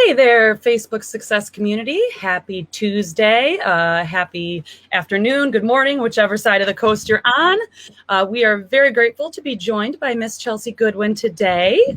Hey there, Facebook Success Community. Happy Tuesday, happy afternoon, good morning, whichever side of the coast you're on. We are very grateful to be joined by Miss Chelsea Goodwin today.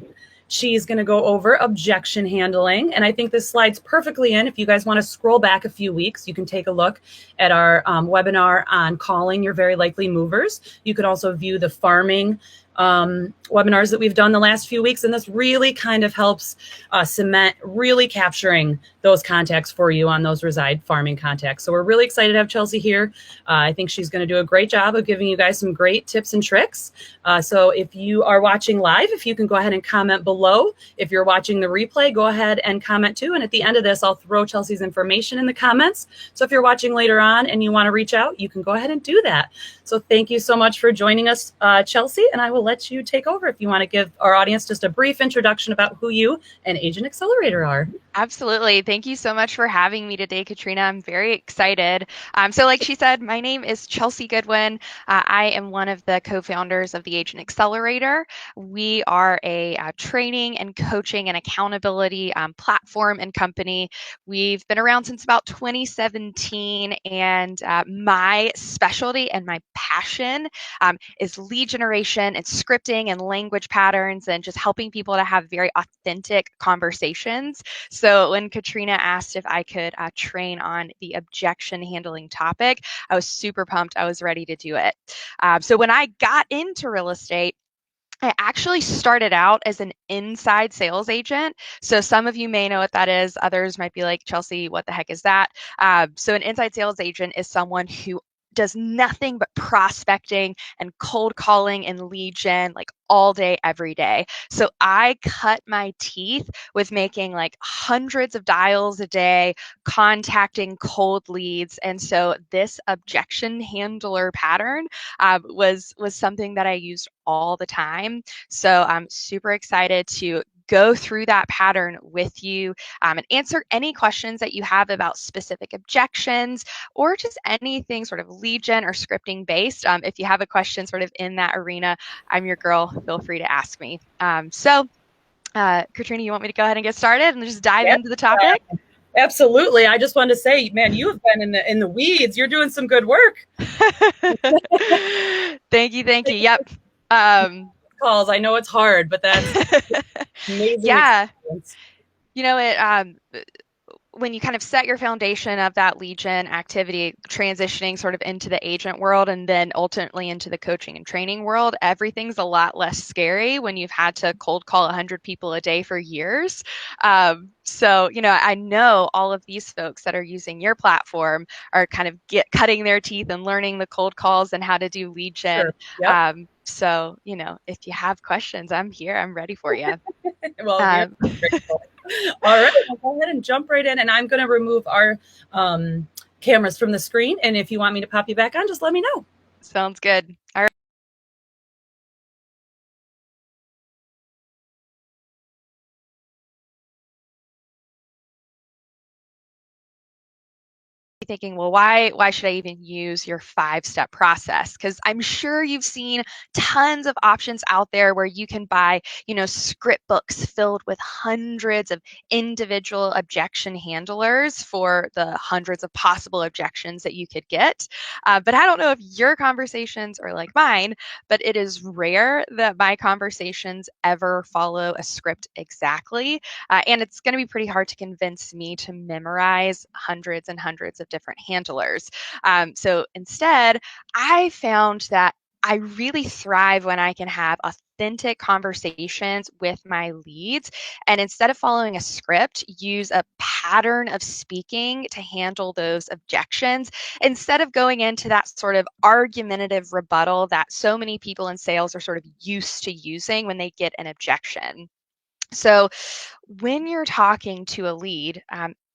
She's going to go over objection handling, and I think this slides perfectly in. If you guys want to scroll back a few weeks, you can take a look at our webinar on calling your very likely movers. You could also view the farming webinars that we've done the last few weeks, and this really kind of helps cement really capturing those contacts for you on those reside farming contacts. So we're really excited to have Chelsea here. I think she's going to do a great job of giving you guys some great tips and tricks. So if you are watching live, if you can go ahead and comment below. If you're watching the replay, go ahead and comment too. And at the end of this, I'll throw Chelsea's information in the comments. So if you're watching later on and you want to reach out, you can go ahead and do that. So thank you so much for joining us, Chelsea, and I will let you take over if you want to give our audience just a brief introduction about who you and Agent Accelerator are. Absolutely. Thank you so much for having me today, Katrina. I'm very excited. So like she said, my name is Chelsea Goodwin. I am one of the co-founders of the Agent Accelerator. We are a training and coaching and accountability platform and company. We've been around since about 2017, and my specialty and my passion is lead generation and scripting and language patterns and just helping people to have very authentic conversations. So when Katrina asked if I could train on the objection handling topic, I was super pumped. I was ready to do it. So when I got into real estate, I actually started out as an inside sales agent. So some of you may know what that is. Others might be like, Chelsea, what the heck is that? So an inside sales agent is someone who does nothing but prospecting and cold calling and lead gen like all day, every day. So I cut my teeth with making like hundreds of dials a day, contacting cold leads. And so this objection handler pattern was something that I used all the time. So I'm super excited to go through that pattern with you and answer any questions that you have about specific objections or just anything sort of lead gen or scripting based. If you have a question sort of in that arena, I'm your girl. Feel free to ask me. Katrina, you want me to go ahead and get started and just dive into the topic? Absolutely. I just wanted to say, man, you have been in the weeds. You're doing some good work. Thank you. Yep. Calls. I know it's hard, but that's amazing. Yeah. Experience. You know, when you kind of set your foundation of that lead gen activity, transitioning sort of into the agent world and then ultimately into the coaching and training world, everything's a lot less scary when you've had to cold call 100 people a day for years. So, you know, I know all of these folks that are using your platform are kind of cutting their teeth and learning the cold calls and how to do lead gen. Sure. Yep. So, you know, if you have questions, I'm here. I'm ready for you. Well, all right, I'll go ahead and jump right in, and I'm going to remove our cameras from the screen. And if you want me to pop you back on, just let me know. Sounds good. All right. Thinking, well, why should I even use your 5-step process? Because I'm sure you've seen tons of options out there where you can buy, you know, script books filled with hundreds of individual objection handlers for the hundreds of possible objections that you could get. But I don't know if your conversations are like mine, but it is rare that my conversations ever follow a script exactly. And it's going to be pretty hard to convince me to memorize hundreds and hundreds of different handlers. So instead, I found that I really thrive when I can have authentic conversations with my leads. And instead of following a script, use a pattern of speaking to handle those objections instead of going into that sort of argumentative rebuttal that so many people in sales are sort of used to using when they get an objection. So when you're talking to a lead,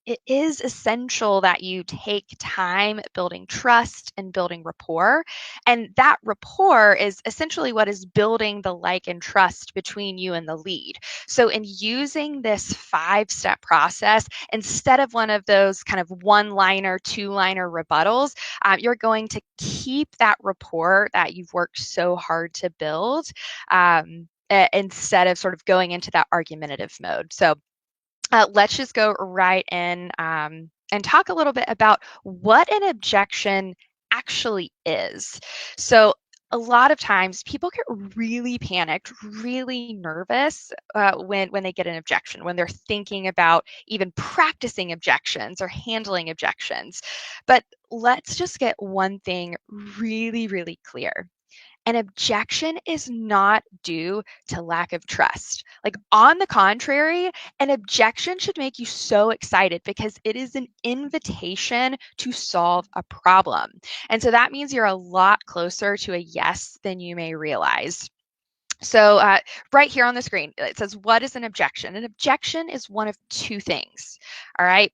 it is essential that you take time building trust and building rapport. And that rapport is essentially what is building the like and trust between you and the lead. So in using this 5-step process, instead of one of those kind of one-liner, two-liner rebuttals, you're going to keep that rapport that you've worked so hard to build. Instead of sort of going into that argumentative mode. So let's just go right in and talk a little bit about what an objection actually is. So, a lot of times people get really panicked, really nervous when they get an objection, when they're thinking about even practicing objections or handling objections. But let's just get one thing really, really clear. An objection is not due to lack of trust. Like, on the contrary, an objection should make you so excited because it is an invitation to solve a problem. And so that means you're a lot closer to a yes than you may realize. So, right here on the screen, it says, what is an objection? An objection is one of two things. All right.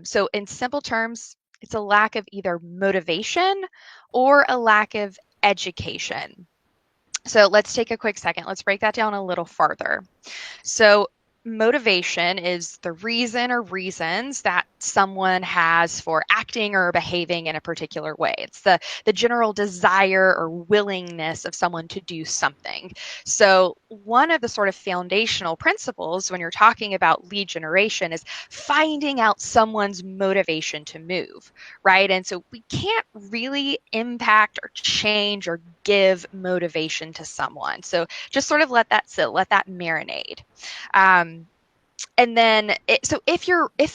So, in simple terms, it's a lack of either motivation or a lack of education. So let's take a quick second. Let's break that down a little farther. So, motivation is the reason or reasons that someone has for acting or behaving in a particular way. It's the general desire or willingness of someone to do something. So, one of the sort of foundational principles when you're talking about lead generation is finding out someone's motivation to move, right? And so, we can't really impact or change or give motivation to someone. So, just sort of let that sit, let that marinate. And then, so if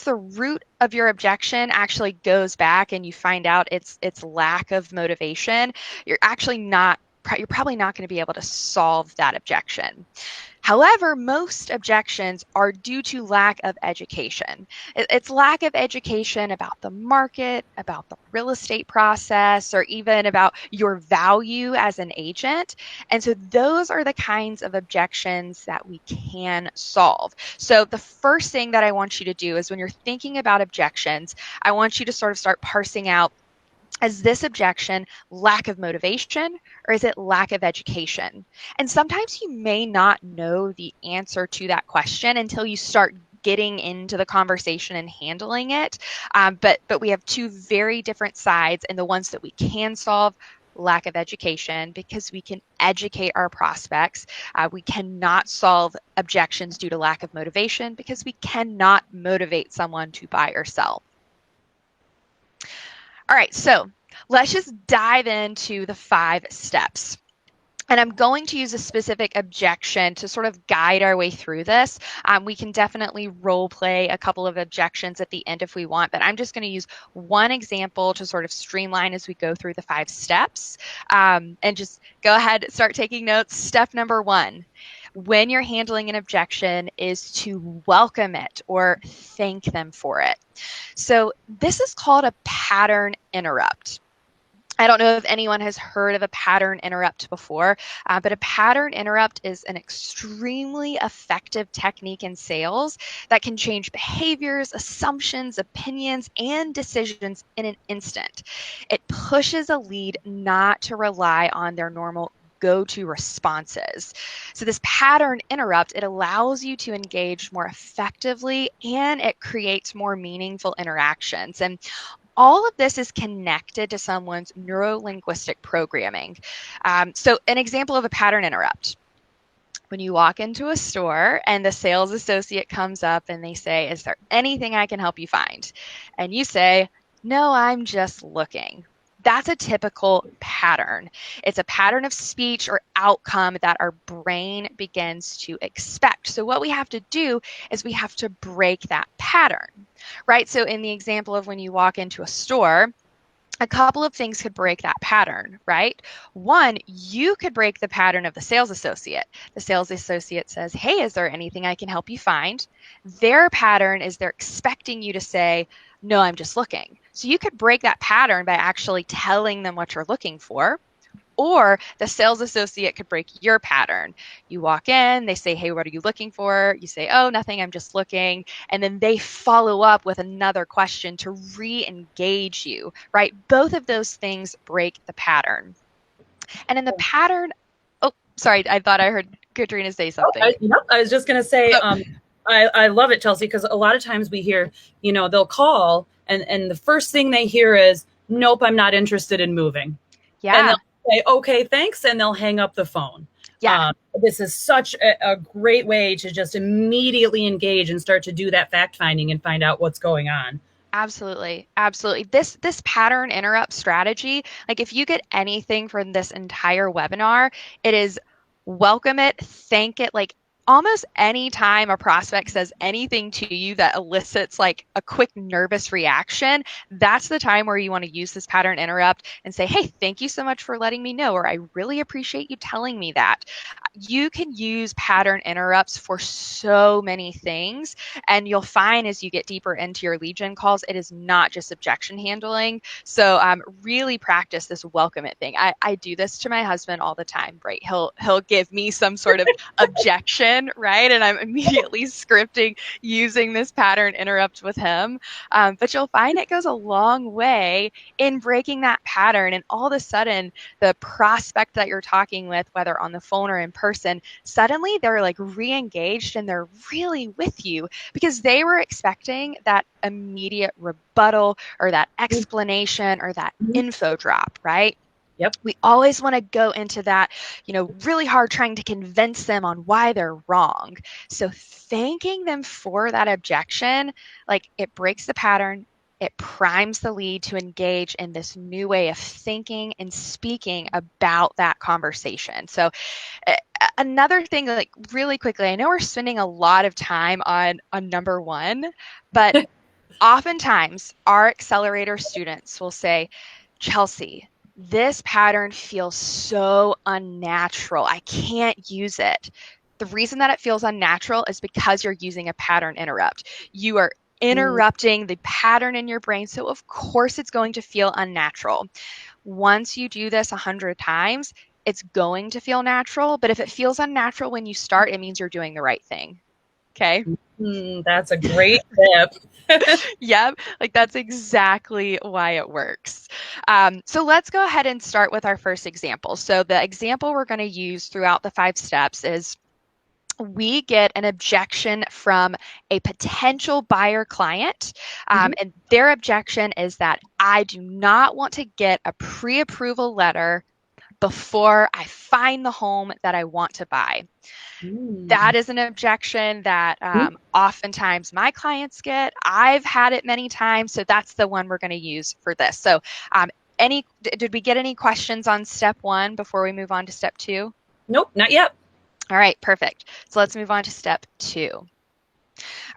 the root of your objection actually goes back and you find out it's lack of motivation, you're probably not going to be able to solve that objection. However, most objections are due to lack of education. It's lack of education about the market, about the real estate process, or even about your value as an agent. And so those are the kinds of objections that we can solve. So the first thing that I want you to do is when you're thinking about objections, I want you to sort of start parsing out, is this objection lack of motivation or is it lack of education? And sometimes you may not know the answer to that question until you start getting into the conversation and handling it. But we have two very different sides, and the ones that we can solve, lack of education, because we can educate our prospects. We cannot solve objections due to lack of motivation because we cannot motivate someone to buy or sell. All right, so let's just dive into the 5 steps. And I'm going to use a specific objection to sort of guide our way through this. We can definitely role play a couple of objections at the end if we want, but I'm just going to use one example to sort of streamline as we go through the 5 steps. And just go ahead, start taking notes. Step number 1, when you're handling an objection, is to welcome it or thank them for it. So this is called a pattern interrupt. I don't know if anyone has heard of a pattern interrupt before, but a pattern interrupt is an extremely effective technique in sales that can change behaviors, assumptions, opinions, and decisions in an instant. It pushes a lead not to rely on their normal go-to responses. So this pattern interrupt, it allows you to engage more effectively and it creates more meaningful interactions. And all of this is connected to someone's neuro-linguistic programming. So an example of a pattern interrupt. When you walk into a store and the sales associate comes up and they say, is there anything I can help you find? And you say, no, I'm just looking. That's a typical pattern. It's a pattern of speech or outcome that our brain begins to expect. So what we have to do is we have to break that pattern, right? So in the example of when you walk into a store, a couple of things could break that pattern, right? One, you could break the pattern of the sales associate. The sales associate says, hey, is there anything I can help you find? Their pattern is they're expecting you to say, no, I'm just looking. So you could break that pattern by actually telling them what you're looking for. Or the sales associate could break your pattern. You walk in, they say, hey, what are you looking for? You say, oh, nothing, I'm just looking. And then they follow up with another question to re-engage you, right? Both of those things break the pattern. And in the pattern, oh, sorry, I thought I heard Katrina say something. I was just going to say, I love it, Chelsea, because a lot of times we hear, they'll call and the first thing they hear is, nope, I'm not interested in moving. Yeah. And they'll say, okay, thanks. And they'll hang up the phone. Yeah. This is such a great way to just immediately engage and start to do that fact finding and find out what's going on. Absolutely. Absolutely. This pattern interrupt strategy, like if you get anything from this entire webinar, it is welcome it, thank it, like almost any time a prospect says anything to you that elicits like a quick nervous reaction, that's the time where you want to use this pattern interrupt and say, "Hey, thank you so much for letting me know," or "I really appreciate you telling me that." You can use pattern interrupts for so many things. And you'll find as you get deeper into your lead gen calls, it is not just objection handling. So really practice this welcome it thing. I do this to my husband all the time, right? He'll give me some sort of objection, right? And I'm immediately scripting using this pattern interrupt with him. But you'll find it goes a long way in breaking that pattern. And all of a sudden, the prospect that you're talking with, whether on the phone or in person, suddenly they're like re-engaged and they're really with you because they were expecting that immediate rebuttal or that explanation or that info drop, right? Yep. We always want to go into that, really hard trying to convince them on why they're wrong. So thanking them for that objection, like it breaks the pattern. It primes the lead to engage in this new way of thinking and speaking about that conversation. So another thing, like really quickly, I know we're spending a lot of time on number one, but oftentimes our accelerator students will say, "Chelsea, this pattern feels so unnatural. I can't use it." The reason that it feels unnatural is because you're using a pattern interrupt. You are interrupting the pattern in your brain, so of course it's going to feel unnatural. Once you do this 100 times, it's going to feel natural. But if it feels unnatural when you start, it means you're doing the right thing. Okay. That's a great tip. Yep. Like that's exactly why it works. So let's go ahead and start with our first example. So the example we're going to use throughout the 5 steps is we get an objection from a potential buyer client. And their objection is that I do not want to get a pre-approval letter before I find the home that I want to buy. That is an objection that oftentimes my clients get. I've had it many times, so that's the one we're going to use for this. So, did we get any questions on step 1 before we move on to step 2? Nope, not yet. All right, perfect. So let's move on to step 2. All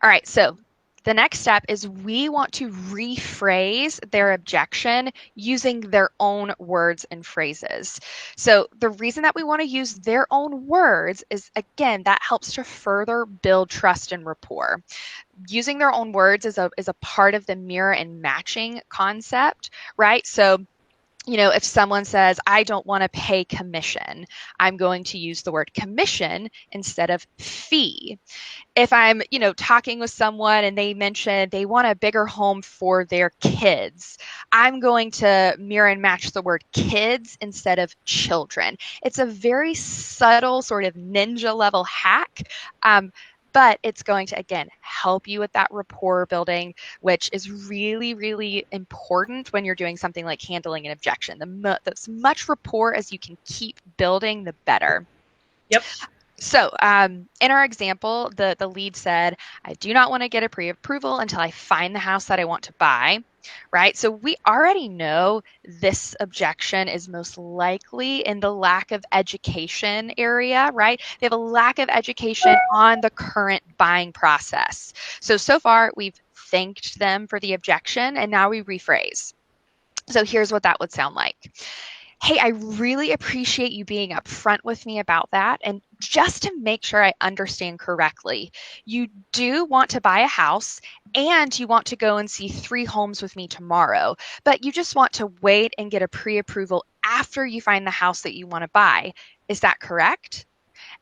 right, so the next step is we want to rephrase their objection using their own words and phrases. So the reason that we want to use their own words is, again, that helps to further build trust and rapport. Using their own words is a part of the mirror and matching concept, right? So if someone says, "I don't want to pay commission," I'm going to use the word commission instead of fee. If I'm, talking with someone and they mention they want a bigger home for their kids, I'm going to mirror and match the word kids instead of children. It's a very subtle sort of ninja level hack. But it's going to, again, help you with that rapport building, which is really, really important when you're doing something like handling an objection. As much rapport as you can keep building, the better. Yep. So in our example, the lead said, "I do not want to get a pre-approval until I find the house that I want to buy," right? So we already know this objection is most likely in the lack of education area, right? They have a lack of education on the current buying process. So far, we've thanked them for the objection, and now we rephrase. So here's what that would sound like. "Hey, I really appreciate you being upfront with me about that. And just to make sure I understand correctly, you do want to buy a house and you want to go and see 3 homes with me tomorrow, but you just want to wait and get a pre-approval after you find the house that you want to buy. Is that correct?"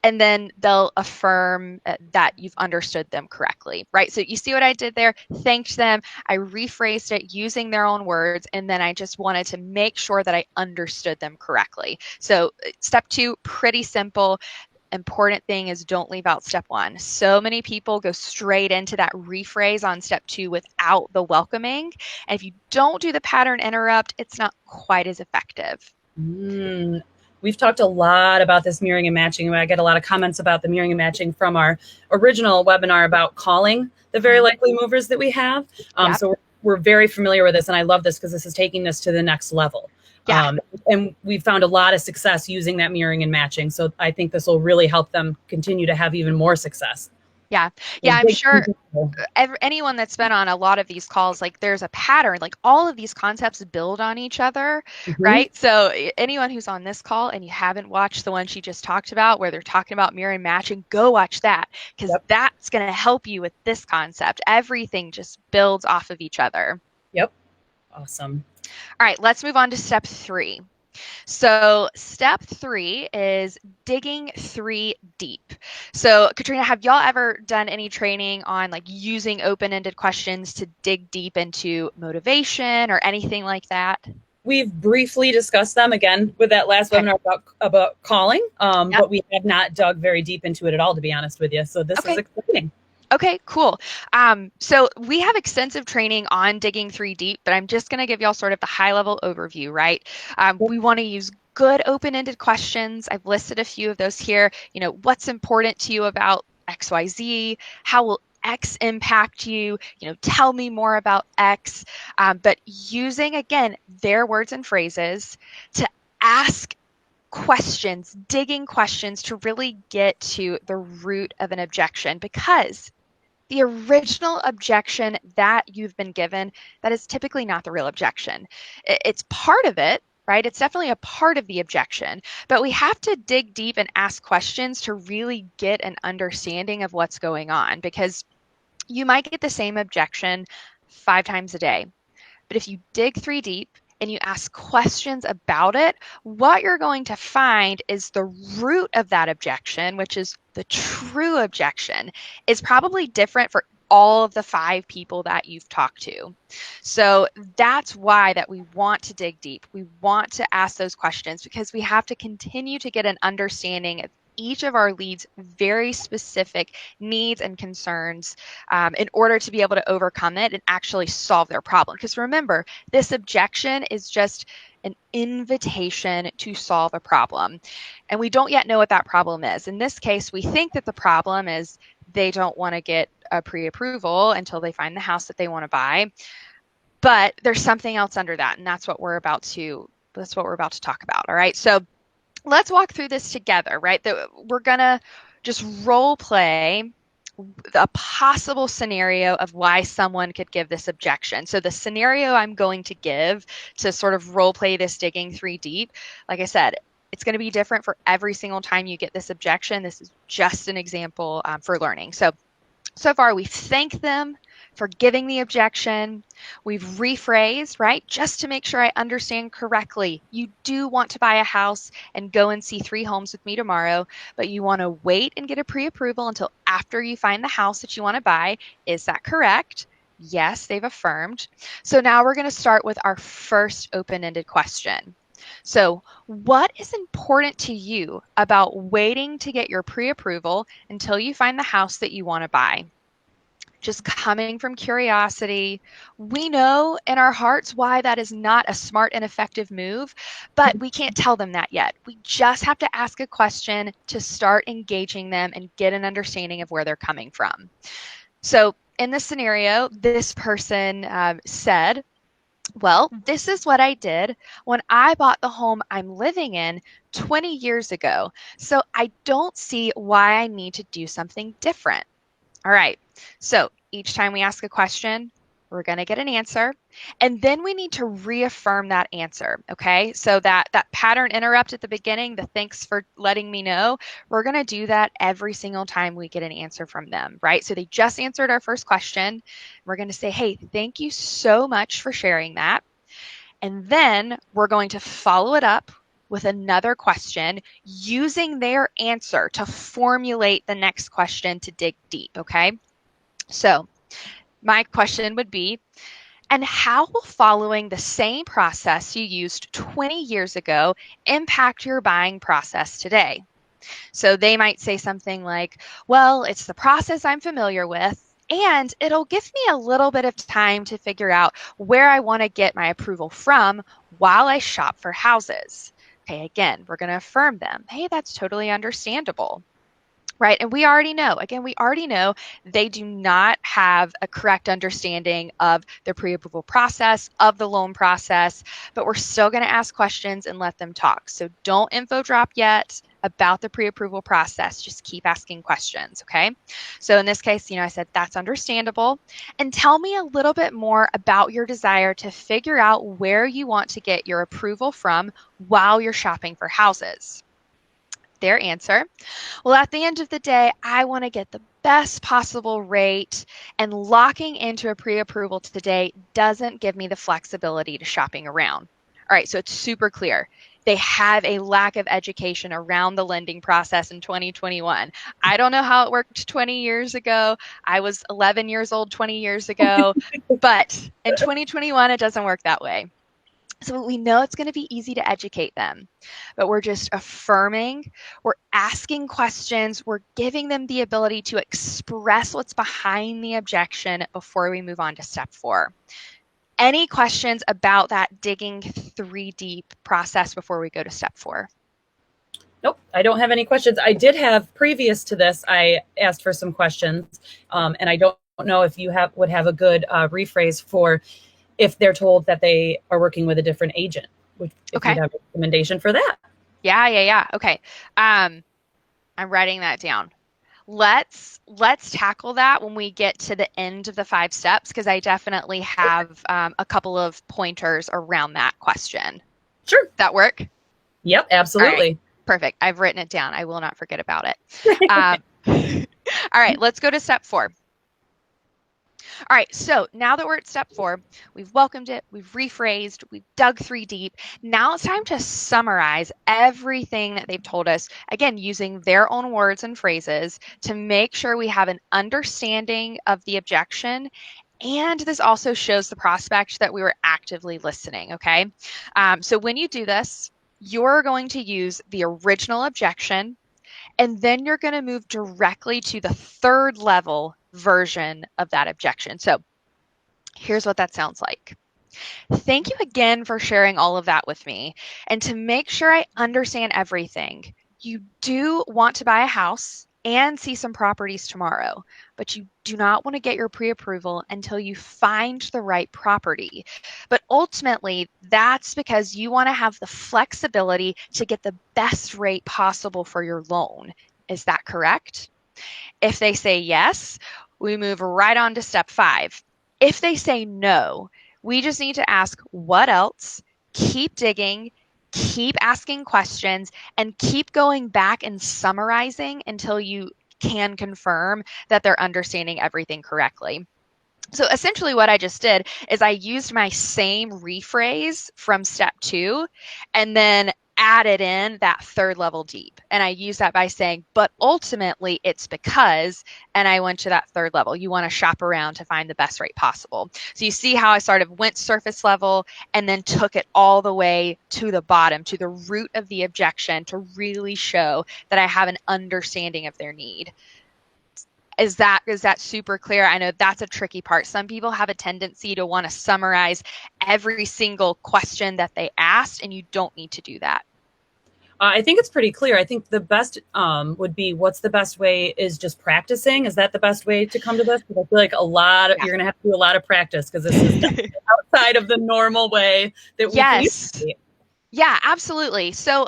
And then they'll affirm that you've understood them correctly, right? So you see what I did there? Thanked them. I rephrased it using their own words, and then I just wanted to make sure that I understood them correctly. So step 2, pretty simple. Important thing is don't leave out step 1. So many people go straight into that rephrase on step 2 without the welcoming. And if you don't do the pattern interrupt, it's not quite as effective. we've talked a lot about this mirroring and matching. I get a lot of comments about the mirroring and matching from our original webinar about calling the very likely movers that we have. Yep. So we're very familiar with this, and I love this because this is taking this to the next level. Yeah. And we've found a lot of success using that mirroring and matching. So I think this will really help them continue to have even more success. Yeah. Yeah, I'm sure anyone that's been on a lot of these calls, like there's a pattern, like all of these concepts build on each other, right? So anyone who's on this call and you haven't watched the one she just talked about where they're talking about mirror and matching, go watch that because that's going to help you with this concept. Everything just builds off of each other. Yep. Awesome. All right, let's move on to step 3. So step 3 is digging 3 deep. So Katrina, have y'all ever done any training on like using open-ended questions to dig deep into motivation or anything like that? We've briefly discussed them again with that last webinar about calling, but we have not dug very deep into it at all, to be honest with you. So this is exciting. Okay, cool. So we have extensive training on digging 3 deep, but I'm just going to give y'all sort of the high level overview, right? We want to use good open-ended questions. I've listed a few of those here. You know, what's important to you about XYZ? How will X impact you? You know, tell me more about X. But using, again, their words and phrases to ask questions, digging questions to really get to the root of an objection, because the original objection that you've been given, that is typically not the real objection. It's part of it, right? It's definitely a part of the objection, but we have to dig deep and ask questions to really get an understanding of what's going on, because you might get the same objection 5 times a day. But if you dig 3 deep and you ask questions about it, what you're going to find is the root of that objection, which is the true objection, is probably different for all of the 5 people that you've talked to. So that's why that we want to dig deep. We want to ask those questions because we have to continue to get an understanding of each of our leads' very specific needs and concerns in order to be able to overcome it and actually solve their problem. Because remember, this objection is just an invitation to solve a problem. And we don't yet know what that problem is. In this case, we think that the problem is they don't want to get a pre-approval until they find the house that they want to buy. But there's something else under that, and that's what we're about to talk about. All right. So let's walk through this together, right? We're going to just role play a possible scenario of why someone could give this objection. So the scenario I'm going to give to sort of role play this digging 3 deep, like I said, it's going to be different for every single time you get this objection. This is just an example for learning. So far we've thanked them for giving the objection. We've rephrased, right? Just to make sure I understand correctly. You do want to buy a house and go and see 3 homes with me tomorrow, but you want to wait and get a pre-approval until after you find the house that you want to buy. Is that correct? Yes, they've affirmed. So now we're going to start with our first open-ended question. So what is important to you about waiting to get your pre-approval until you find the house that you want to buy? Just coming from curiosity. We know in our hearts why that is not a smart and effective move, but we can't tell them that yet. We just have to ask a question to start engaging them and get an understanding of where they're coming from. So in this scenario, this person said, well, this is what I did when I bought the home I'm living in 20 years ago. So I don't see why I need to do something different. All right, so each time we ask a question, we're going to get an answer, and then we need to reaffirm that answer, okay? So that pattern interrupt at the beginning, the thanks for letting me know, we're going to do that every single time we get an answer from them, right? So they just answered our first question. We're going to say, hey, thank you so much for sharing that. And then we're going to follow it up with another question using their answer to formulate the next question to dig deep, okay? So my question would be, and how will following the same process you used 20 years ago impact your buying process today? So they might say something like, well, it's the process I'm familiar with, and it'll give me a little bit of time to figure out where I want to get my approval from while I shop for houses. Okay, again, we're going to affirm them. Hey, that's totally understandable. Right. And we already know, they do not have a correct understanding of the pre-approval process, of the loan process, but we're still going to ask questions and let them talk. So don't info drop yet about the pre-approval process. Just keep asking questions. Okay. So in this case, I said, that's understandable. And tell me a little bit more about your desire to figure out where you want to get your approval from while you're shopping for houses. Their answer, well, at the end of the day, I want to get the best possible rate, and locking into a pre-approval today doesn't give me the flexibility to shopping around. All right, so it's super clear. They have a lack of education around the lending process in 2021. I don't know how it worked 20 years ago. I was 11 years old 20 years ago, but in 2021, it doesn't work that way. So we know it's going to be easy to educate them, but we're just affirming, we're asking questions, we're giving them the ability to express what's behind the objection before we move on to step 4. Any questions about that digging 3 deep process before we go to step 4? Nope, I don't have any questions. I did have, previous to this, I asked for some questions, and I don't know if you would have a good rephrase for if they're told that they are working with a different agent, if Okay. you'd have a recommendation for that. Yeah. Okay. I'm writing that down. Let's tackle that when we get to the end of the 5 steps, because I definitely have a couple of pointers around that question. Sure. Does that work? Yep, absolutely. All right, perfect. I've written it down. I will not forget about it. All right, let's go to step 4. All right, so now that we're at step 4, we've welcomed it, we've rephrased, we've dug 3 deep. Now it's time to summarize everything that they've told us, again, using their own words and phrases to make sure we have an understanding of the objection. And this also shows the prospect that we were actively listening, okay? So when you do this, you're going to use the original objection, and then you're going to move directly to the 3rd level version of that objection. So here's what that sounds like. Thank you again for sharing all of that with me. And to make sure I understand everything, you do want to buy a house and see some properties tomorrow, but you do not want to get your pre-approval until you find the right property. But ultimately, that's because you want to have the flexibility to get the best rate possible for your loan. Is that correct? If they say yes, we move right on to step 5. If they say no, we just need to ask what else, keep digging, keep asking questions, and keep going back and summarizing until you can confirm that they're understanding everything correctly. So essentially what I just did is I used my same rephrase from step 2 and then added in that 3rd level deep. And I use that by saying, but ultimately it's because, and I went to that 3rd level. You want to shop around to find the best rate possible. So you see how I sort of went surface level and then took it all the way to the bottom, to the root of the objection, to really show that I have an understanding of their need. Is that super clear? I know that's a tricky part. Some people have a tendency to want to summarize every single question that they asked, and you don't need to do that. I think it's pretty clear. I think the best would be, what's the best way is just practicing. Is that the best way to come to this? Because I feel like you're going to have to do a lot of practice, because this is outside of the normal way that we Yes. can use it. Yeah, absolutely. So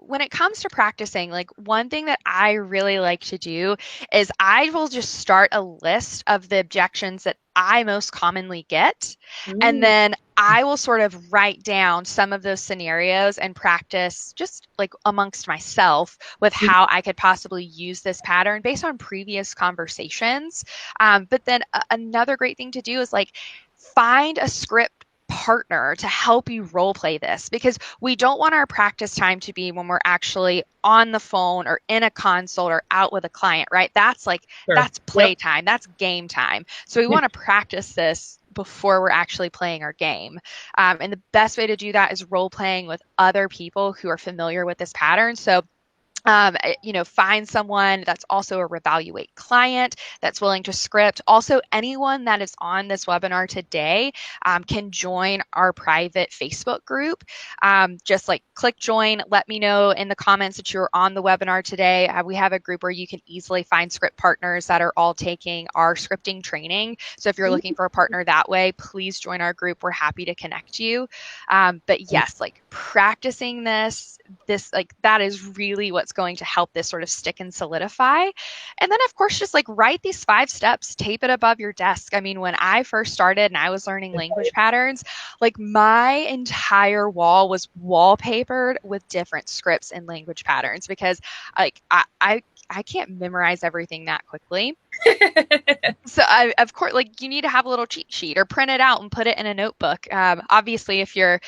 when it comes to practicing, like one thing that I really like to do is I will just start a list of the objections that I most commonly get. And then I will sort of write down some of those scenarios and practice just like amongst myself with how I could possibly use this pattern based on previous conversations. But then another great thing to do is like find a script partner to help you role play this, because we don't want our practice time to be when we're actually on the phone or in a consult or out with a client, right? That's like, that's play time, that's game time. So we want to practice this before we're actually playing our game. And the best way to do that is role playing with other people who are familiar with this pattern. So Find someone that's also a Revaluate client that's willing to script. Also, anyone that is on this webinar today can join our private Facebook group. Just like click join, let me know in the comments that you're on the webinar today. We have a group where you can easily find script partners that are all taking our scripting training. So if you're looking for a partner that way, please join our group. We're happy to connect you. But yes, like practicing this like that is really what's going to help this sort of stick and solidify. And then of course just like write these 5 steps, tape it above your desk. I mean, when I first started and I was learning language patterns, like my entire wall was wallpapered with different scripts and language patterns because like I can't memorize everything that quickly. So of course, like you need to have a little cheat sheet or print it out and put it in a notebook. Obviously, if you're,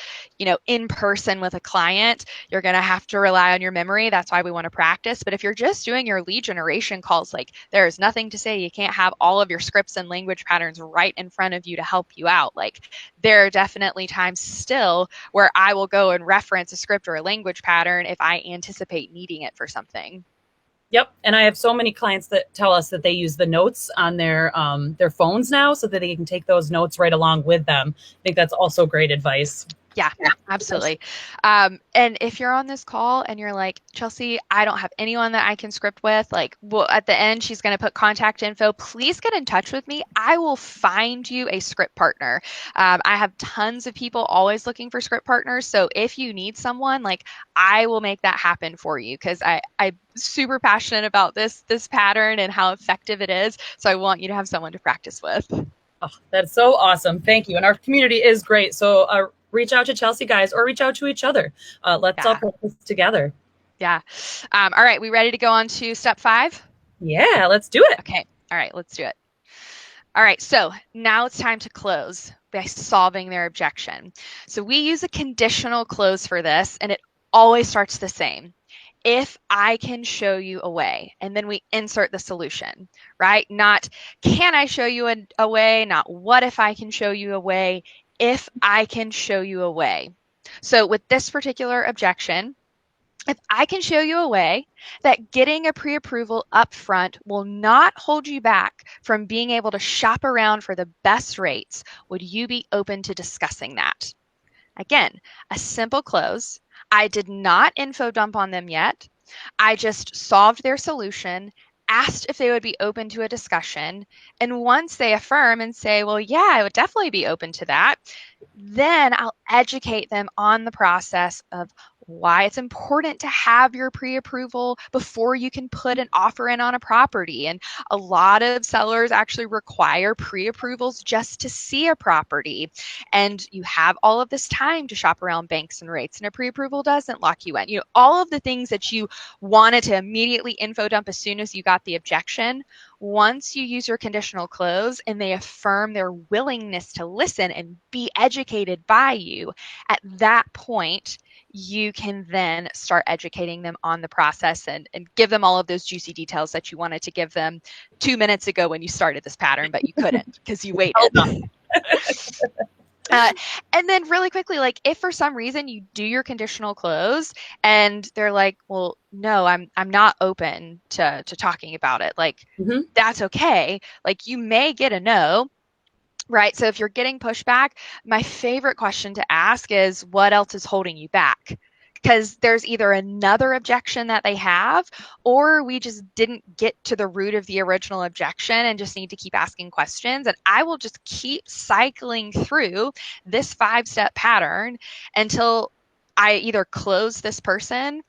in person with a client, you're going to have to rely on your memory. That's why we want to practice. But if you're just doing your lead generation calls, like there is nothing to say you can't have all of your scripts and language patterns right in front of you to help you out. Like there are definitely times still where I will go and reference a script or a language pattern if I anticipate needing it for something. Yep, and I have so many clients that tell us that they use the notes on their phones now, so that they can take those notes right along with them. I think that's also great advice. Yeah, absolutely. And if you're on this call and you're like, Chelsea, I don't have anyone that I can script with, like, well, at the end, she's going to put contact info. Please get in touch with me. I will find you a script partner. I have tons of people always looking for script partners. So if you need someone, like, I will make that happen for you because I'm super passionate about this pattern and how effective it is. So I want you to have someone to practice with. Oh, that's so awesome. Thank you. And our community is great. So reach out to Chelsea, guys, or reach out to each other. Let's all practice together. Yeah. All right. We ready to go on to step 5? Yeah, let's do it. Okay. All right. Let's do it. All right. So now it's time to close by solving their objection. So we use a conditional close for this, and it always starts the same. If I can show you a way, and then we insert the solution, right? Not can I show you a way, not what if I can show you a way, if I can show you a way. So with this particular objection, if I can show you a way that getting a pre-approval up front will not hold you back from being able to shop around for the best rates, would you be open to discussing that? Again, a simple close. I did not info dump on them yet. I just solved their solution, asked if they would be open to a discussion. And once they affirm and say, well, yeah, I would definitely be open to that, then I'll educate them on the process of why it's important to have your pre-approval before you can put an offer in on a property. And a lot of sellers actually require pre-approvals just to see a property. And you have all of this time to shop around banks and rates, and a pre-approval doesn't lock you in. All of the things that you wanted to immediately info dump as soon as you got the objection, once you use your conditional close and they affirm their willingness to listen and be educated by you, at that point, you can then start educating them on the process and give them all of those juicy details that you wanted to give them 2 minutes ago when you started this pattern, but you couldn't because you waited. And then really quickly, like if for some reason you do your conditional close and they're like, well, no, I'm not open to talking about it. Like that's okay. Like you may get a no. Right. So if you're getting pushback, my favorite question to ask is what else is holding you back? Because there's either another objection that they have, or we just didn't get to the root of the original objection and just need to keep asking questions. And I will just keep cycling through this 5-step pattern until I either close this person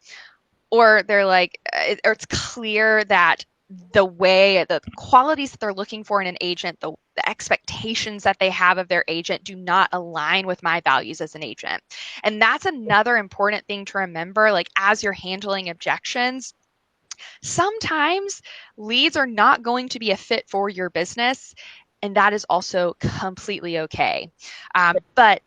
or they're like, or it's clear that the qualities that they're looking for in an agent, the expectations that they have of their agent do not align with my values as an agent. And that's another important thing to remember. Like as you're handling objections, sometimes leads are not going to be a fit for your business. And that is also completely okay. But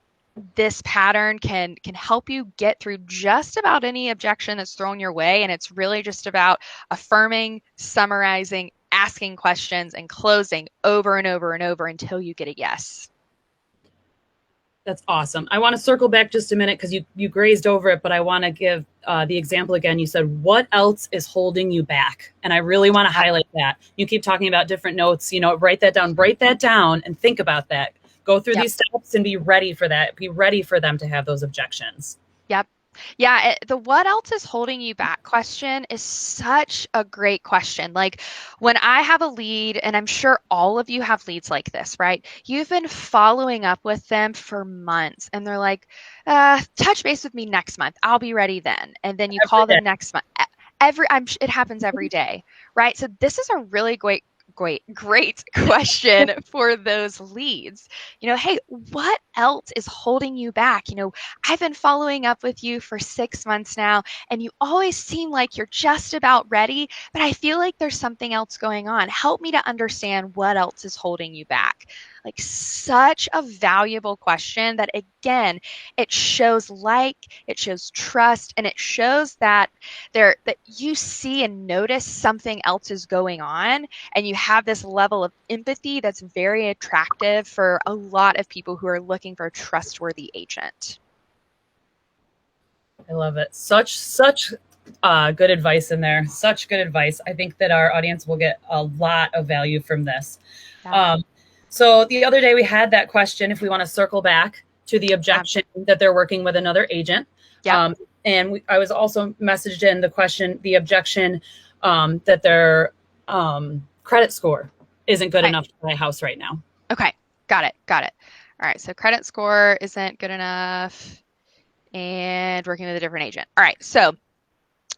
this pattern can help you get through just about any objection that's thrown your way. And it's really just about affirming, summarizing, asking questions, and closing over and over and over until you get a yes. That's awesome. I want to circle back just a minute because you grazed over it, but I want to give the example again. You said, what else is holding you back? And I really want to highlight that. You keep talking about different notes, write that down and think about that. Go through Yep. these steps and be ready for that. Be ready for them to have those objections. Yep. Yeah, the what else is holding you back question is such a great question. Like when I have a lead, and I'm sure all of you have leads like this, right? You've been following up with them for months and they're like, touch base with me next month. I'll be ready then. And then you Every call day. them next month. It happens every day, right? So this is a really great question for those leads. Hey, what else is holding you back? I've been following up with you for 6 months now, and you always seem like you're just about ready, but I feel like there's something else going on. Help me to understand what else is holding you back. Like, such a valuable question that, again, it shows it shows trust, and it shows that you see and notice something else is going on, and you have this level of empathy that's very attractive for a lot of people who are looking for a trustworthy agent. I love it. Such good advice in there. Such good advice. I think that our audience will get a lot of value from this. Yeah. So the other day we had that question, if we want to circle back to the objection that they're working with another agent. Yep. And I was also messaged in the objection that their credit score isn't good enough to buy a house right now. Okay. Got it. All right. So credit score isn't good enough and working with a different agent. All right. So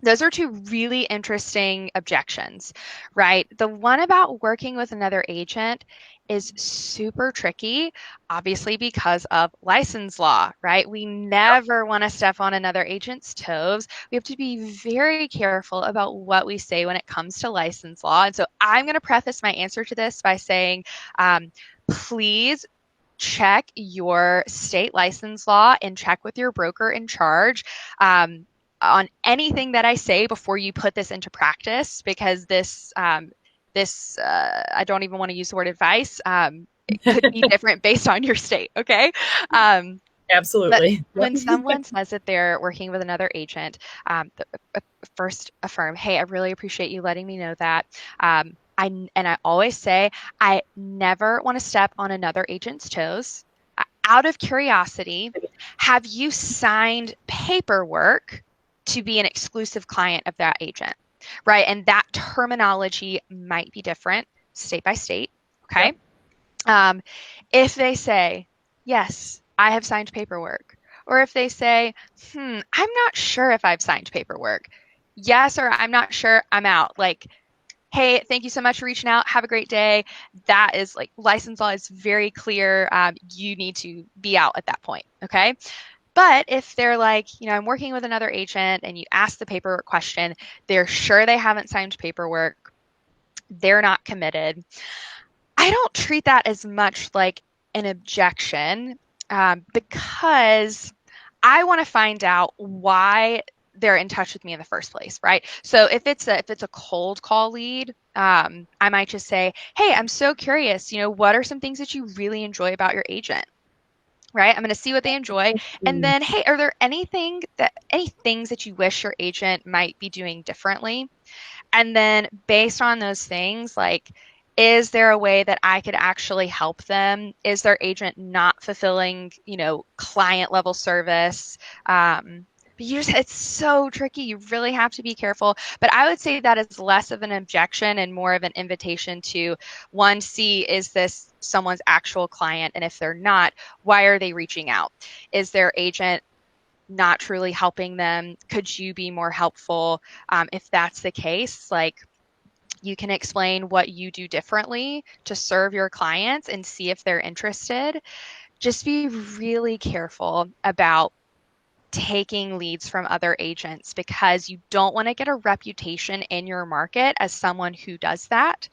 those are two really interesting objections, right? The one about working with another agent is super tricky, obviously, because of license law, right? We never want to step on another agent's toes. We have to be very careful about what we say when it comes to license law. And so I'm going to preface my answer to this by saying, please check your state license law and check with your broker in charge. On anything that I say before you put this into practice, because this I don't even want to use the word advice. It could be different based on your state. Okay. Absolutely. But when someone says that they're working with another agent, first affirm, hey, I really appreciate you letting me know that. I always say, I never want to step on another agent's toes. Out of curiosity, have you signed paperwork to be an exclusive client of that agent? Right. And that terminology might be different state by state. Okay. Yep. If they say, yes, I have signed paperwork, or if they say, I'm not sure if I've signed paperwork, yes, or I'm not sure, I'm out. Like, hey, thank you so much for reaching out. Have a great day. That is like license law is very clear. You need to be out at that point. Okay. But if they're like, I'm working with another agent and you ask the paperwork question, they're sure they haven't signed paperwork, they're not committed. I don't treat that as much like an objection because I want to find out why they're in touch with me in the first place, right? So if it's a cold call lead, I might just say, hey, I'm so curious, what are some things that you really enjoy about your agent? Right? I'm going to see what they enjoy. And then, hey, are there any things that you wish your agent might be doing differently? And then based on those things, like, is there a way that I could actually help them? Is their agent not fulfilling, client level service? But it's so tricky. You really have to be careful. But I would say that is less of an objection and more of an invitation to, one, see, is this someone's actual client? And if they're not, why are they reaching out? Is their agent not truly helping them? Could you be more helpful? If that's the case, like, you can explain what you do differently to serve your clients and see if they're interested. Just be really careful about taking leads from other agents because you don't want to get a reputation in your market as someone who does that.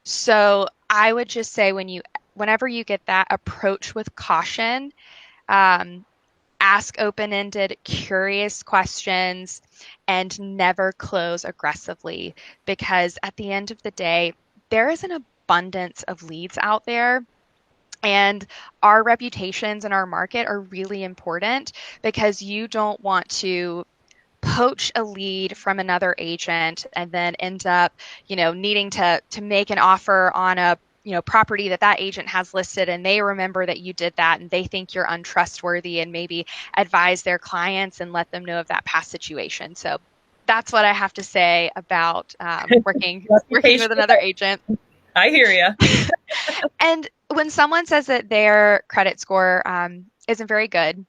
So I would just say whenever you get that, approach with caution. Ask open-ended, curious questions, and never close aggressively, because at the end of the day, there is an abundance of leads out there. And our reputations in our market are really important because you don't want to poach a lead from another agent and then end up, needing to make an offer on a property that agent has listed, and they remember that you did that and they think you're untrustworthy, and maybe advise their clients and let them know of that past situation. So that's what I have to say about working with Reputation. another agent. I hear you. And when someone says that their credit score isn't very good,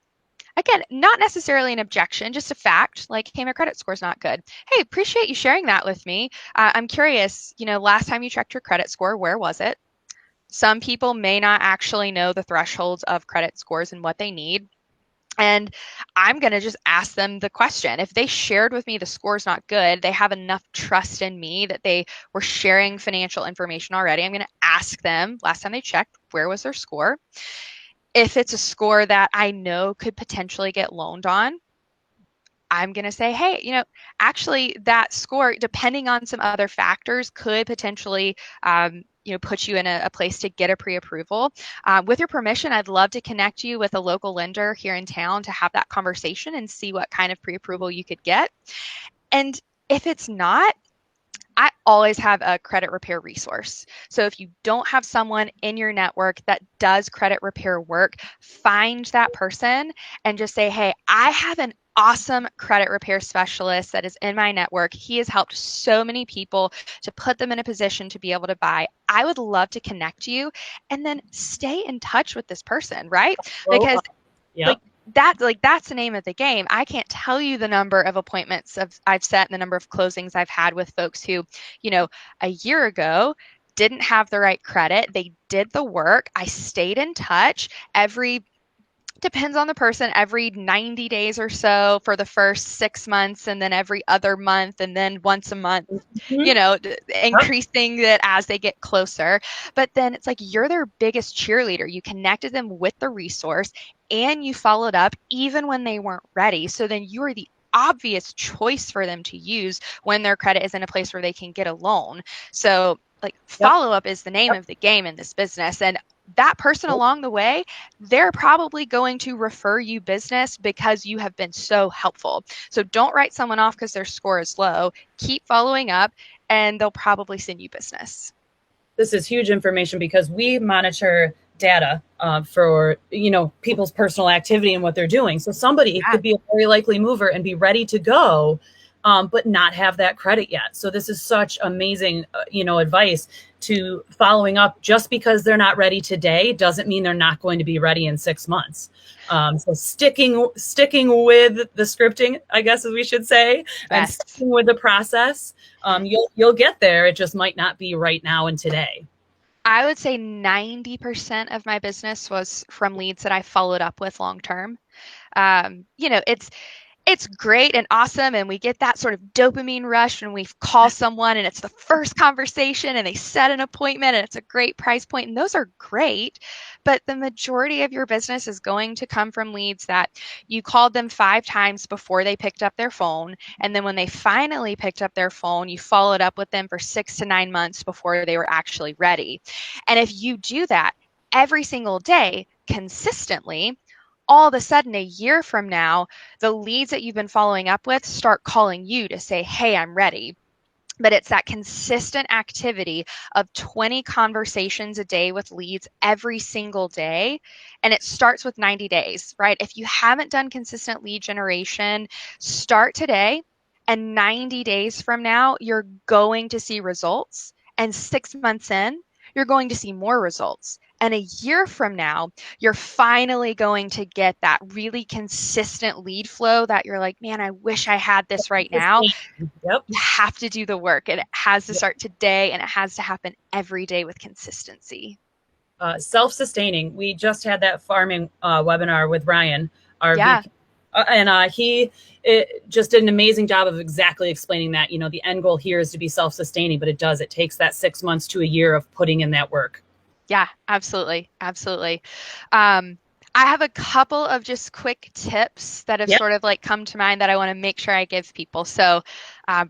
again, not necessarily an objection, just a fact, like, hey, my credit score's not good. Hey, appreciate you sharing that with me. I'm curious, last time you checked your credit score, where was it? Some people may not actually know the thresholds of credit scores and what they need. And I'm going to just ask them the question. If they shared with me the score's not good, they have enough trust in me that they were sharing financial information already. I'm going to ask them, last time they checked, where was their score? If it's a score that I know could potentially get loaned on, I'm going to say, hey, actually that score, depending on some other factors, could potentially, put you in a place to get a pre-approval. With your permission, I'd love to connect you with a local lender here in town to have that conversation and see what kind of pre-approval you could get. And if it's not, I always have a credit repair resource. So if you don't have someone in your network that does credit repair work, find that person and just say, hey, I have an awesome credit repair specialist that is in my network. He has helped so many people to put them in a position to be able to buy. I would love to connect you, and then stay in touch with this person, right? Because Yep. like that's the name of the game. I can't tell you the number of appointments I've set and the number of closings I've had with folks who, a year ago didn't have the right credit. They did the work. I stayed in touch every depends on the person, every 90 days or so for the first 6 months, and then every other month, and then once a month, Mhm. Yep. increasing it as they get closer. But then it's like you're their biggest cheerleader. You connected them with the resource and you followed up even when they weren't ready. So then you are the obvious choice for them to use when their credit is in a place where they can get a loan. So like Yep. follow up is the name of the game in this business. And that person along the way, they're probably going to refer you business because you have been so helpful. So don't write someone off because their score is low. Keep following up and they'll probably send you business. This is huge information because we monitor data for people's personal activity and what they're doing. So somebody Yeah. could be a very likely mover and be ready to go, but not have that credit yet. So this is such amazing, advice to following up. Just because they're not ready today doesn't mean they're not going to be ready in 6 months. So sticking with the scripting, I guess, as we should say, and Yes. sticking with the process, you'll get there. It just might not be right now and today. I would say 90% of my business was from leads that I followed up with long term. It's great and awesome, and we get that sort of dopamine rush when we call someone and it's the first conversation and they set an appointment and it's a great price point, and those are great. But the majority of your business is going to come from leads that you called them 5 times before they picked up their phone, and then when they finally picked up their phone, you followed up with them for 6 to 9 months before they were actually ready. And if you do that every single day consistently, all of a sudden a year from now, the leads that you've been following up with start calling you to say, hey, I'm ready. But it's that consistent activity of 20 conversations a day with leads every single day. And it starts with 90 days, right? If you haven't done consistent lead generation, start today. And 90 days from now, you're going to see results. And 6 months in, you're going to see more results. And a year from now, you're finally going to get that really consistent lead flow that you're like, man, I wish I had this right now. Yep. You have to do the work, and it has to start today, and it has to happen every day with consistency. Self-sustaining. We just had that farming webinar with Ryan, our Yeah. VP, and he just did an amazing job of exactly explaining that. The end goal here is to be self-sustaining, but it does. It takes that 6 months to a year of putting in that work. Yeah, absolutely. Absolutely. I have a couple of just quick tips that have Yep. sort of like come to mind that I want to make sure I give people. So,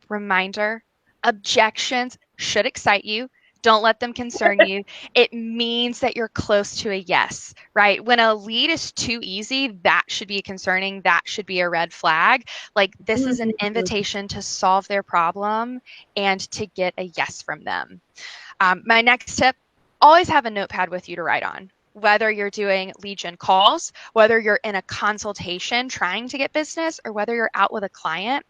reminder, objections should excite you. Don't let them concern you. It means that you're close to a yes, right? When a lead is too easy, that should be concerning. That should be a red flag. Like, this is an invitation to solve their problem and to get a yes from them. My next tip, always have a notepad with you to write on. Whether you're doing lead gen calls, whether you're in a consultation trying to get business, or whether you're out with a client,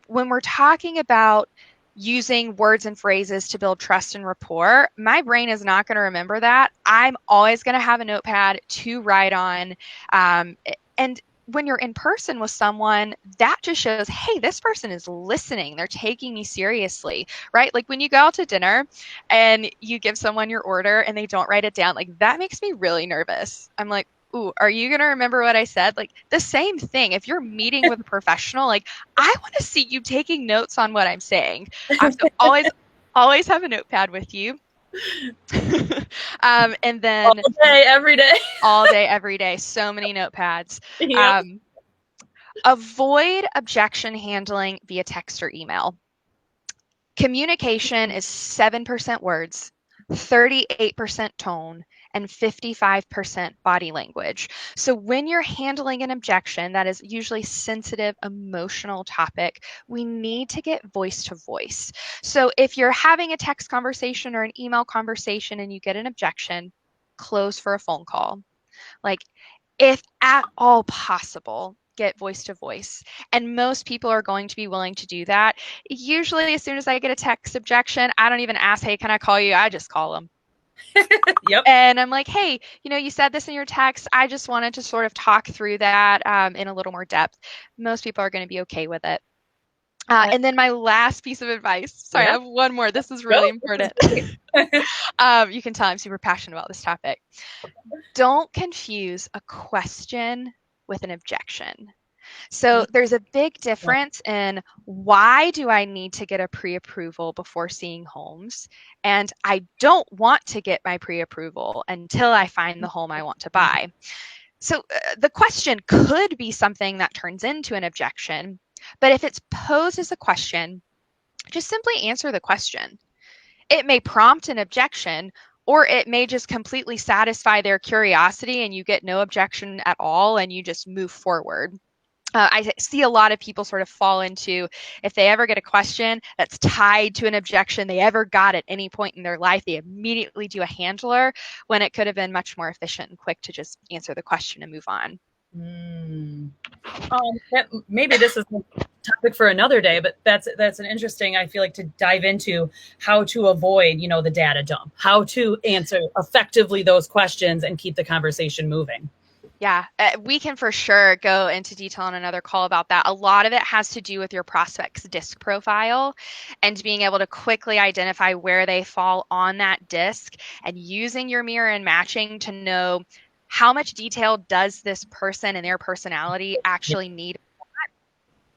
when we're talking about using words and phrases to build trust and rapport, my brain is not going to remember that. I'm always going to have a notepad to write on. And when you're in person with someone, that just shows, hey, this person is listening. They're taking me seriously, right? Like when you go out to dinner and you give someone your order and they don't write it down, like that makes me really nervous. I'm like, ooh, are you going to remember what I said? Like the same thing. If you're meeting with a professional, like I want to see you taking notes on what I'm saying. So always have a notepad with you. And then all day, every day. all day, every day. So many notepads. Yep. Avoid objection handling via text or email. Communication is 7% words, 38% tone, and 55% body language. So when you're handling an objection that is usually sensitive, emotional topic, we need to get voice to voice. So if you're having a text conversation or an email conversation and you get an objection, close for a phone call. Like, if at all possible, get voice to voice. And most people are going to be willing to do that. Usually, as soon as I get a text objection, I don't even ask, hey, can I call you? I just call them. Yep. And I'm like, hey, you said this in your text. I just wanted to sort of talk through that in a little more depth. Most people are going to be okay with it. And then my last piece of advice. Sorry, I have one more. This is really important. You can tell I'm super passionate about this topic. Don't confuse a question with an objection. So there's a big difference in why do I need to get a pre-approval before seeing homes? And I don't want to get my pre-approval until I find the home I want to buy. So the question could be something that turns into an objection, but if it's posed as a question, just simply answer the question. It may prompt an objection, or it may just completely satisfy their curiosity and you get no objection at all and you just move forward. I see a lot of people sort of fall into, if they ever get a question that's tied to an objection they ever got at any point in their life, they immediately do a handler when it could have been much more efficient and quick to just answer the question and move on. Maybe this is a topic for another day, but that's an interesting, I feel like, to dive into how to avoid, the data dump, how to answer effectively those questions and keep the conversation moving. Yeah, we can for sure go into detail on another call about that. A lot of it has to do with your prospect's disc profile and being able to quickly identify where they fall on that disc and using your mirror and matching to know how much detail does this person and their personality actually need.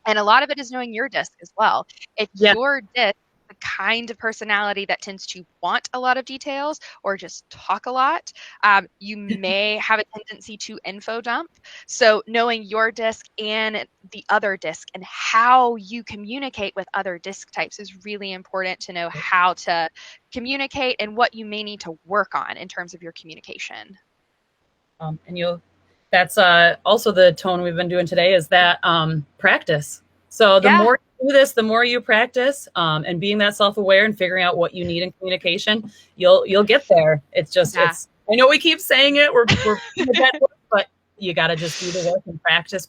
And a lot of it is knowing your disc as well. If your disc, the kind of personality that tends to want a lot of details or just talk a lot, you may have a tendency to info dump. So knowing your disc and the other disc and how you communicate with other disc types is really important to know how to communicate and what you may need to work on in terms of your communication. That's also the tone we've been doing today, is that practice. So the more you do this, the more you practice, and being that self-aware and figuring out what you need in communication, you'll get there. It's just, I know we keep saying it, we're but you got to just do the work and practice.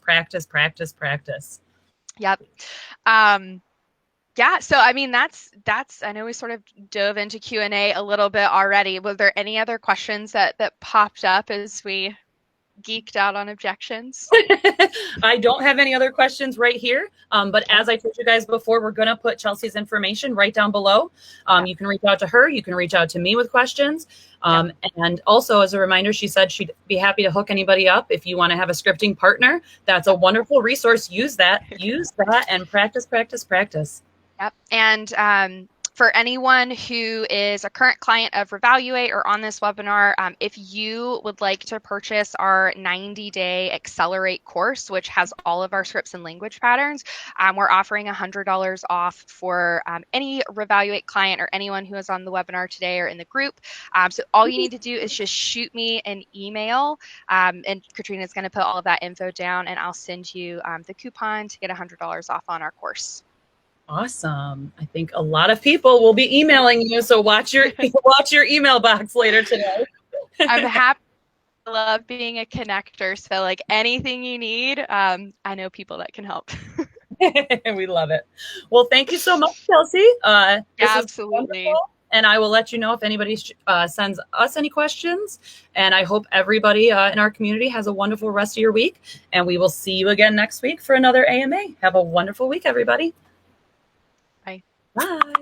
Yep. Yeah. So, I mean, that's, I know we sort of dove into Q&A a little bit already. Was there any other questions that popped up as we geeked out on objections? I don't have any other questions right here. But as I told you guys before, we're going to put Chelsea's information right down below. You can reach out to her. You can reach out to me with questions. And also, as a reminder, she said she'd be happy to hook anybody up if you want to have a scripting partner. That's a wonderful resource. Use that and practice. Yep. And For anyone who is a current client of Revaluate or on this webinar, if you would like to purchase our 90-day Accelerate course, which has all of our scripts and language patterns, we're offering $100 off for any Revaluate client or anyone who is on the webinar today or in the group. So all you need to do is just shoot me an email, and Katrina's going to put all of that info down, and I'll send you the coupon to get $100 off on our course. Awesome. I think a lot of people will be emailing you, so watch your email box later today. I'm happy. I love being a connector, so like anything you need, I know people that can help. We love it. Well, thank you so much, Chelsea. Yeah, absolutely. And I will let you know if anybody sends us any questions. And I hope everybody in our community has a wonderful rest of your week. And we will see you again next week for another AMA. Have a wonderful week, everybody. Bye. Bye.